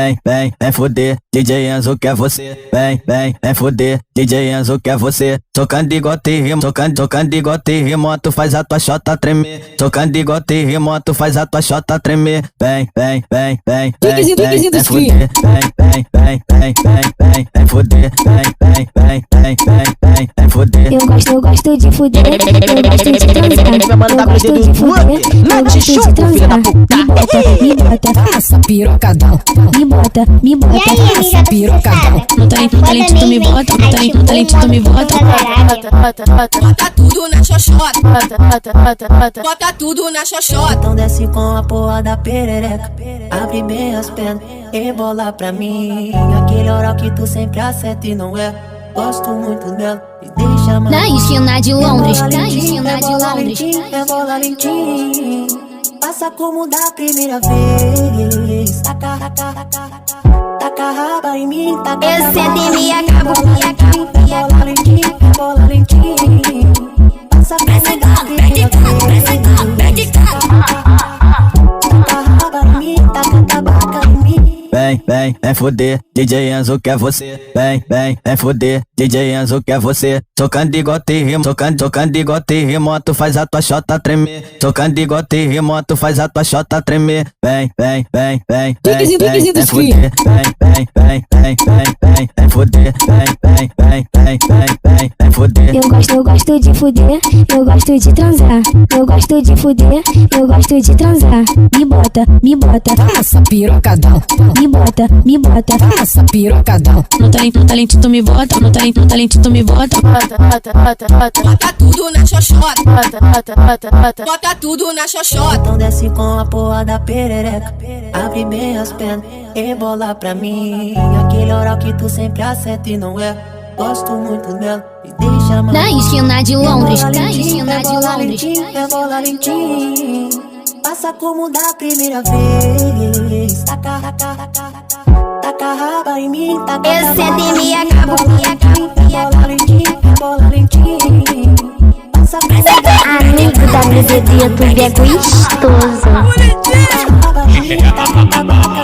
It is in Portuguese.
vem fuder, DJ Enzo quer você. Vem fuder, DJ Enzo quer você. Tocando igual te rimo, tocando igual te rimo, tu faz a tua xota tremer. Tocando igual te rimo, tu faz a tua xota tremer. Vem fuder, vem fuder, vem fuder. Eu gosto de fuder, eu gosto de transar. Eu gosto de fuder, eu gosto de transar. Me bota, Passa pirocadão. me bota, Passa pirocadão. no talento tu me bota, no talento tu me bota. Bota tudo na xoxota. Bota tudo na xoxota. Então desce com a porra da perereca. Abre bem as pernas, rebola pra mim. Aquele oral que tu sempre acerta e não é. Gosto muito dela, me deixa mais. Na esquina de Londres, na esquina de Londres. Rebola lentinho, passa como da primeira vez. Taca a raba em mim, taca a Esse é de me acabou. Rebola lentinho, passa como da primeira vez. Taca a raba em mim, taca a tabaca em mim. Vem fuder, DJ Enzo quer você. Vem fuder, DJ Enzo quer você. Tocando igual te rimo, tocando igual te rimo, tu faz a tua xota tremer. Tocando igual te rimo, tu faz a tua xota tremer. Vem fuder, vem fuder, vem fuder. Eu gosto de fuder, eu gosto de transar. Eu gosto de fuder, eu gosto de transar. Me bota, Passa pirocadão. me bota. Passa pirocadão. No talento tu me bota, no talento tu me bota. Bota tudo na xoxota. Bota tudo na xoxota. Então desce com a porra da perereca. Abre bem as pernas, rebola pra mim. Aquele oral que tu sempre acerta e não é. Gosto muito dela, me deixa mais. Na esquina de Londres, na esquina de Londres. Rebola lentinho, passa como da primeira vez. Taca a raba em mim, taca a Esse é de me acabou. Rebola lentinho, passa como da Amigo da BBB, tu é gostoso. primeira vez.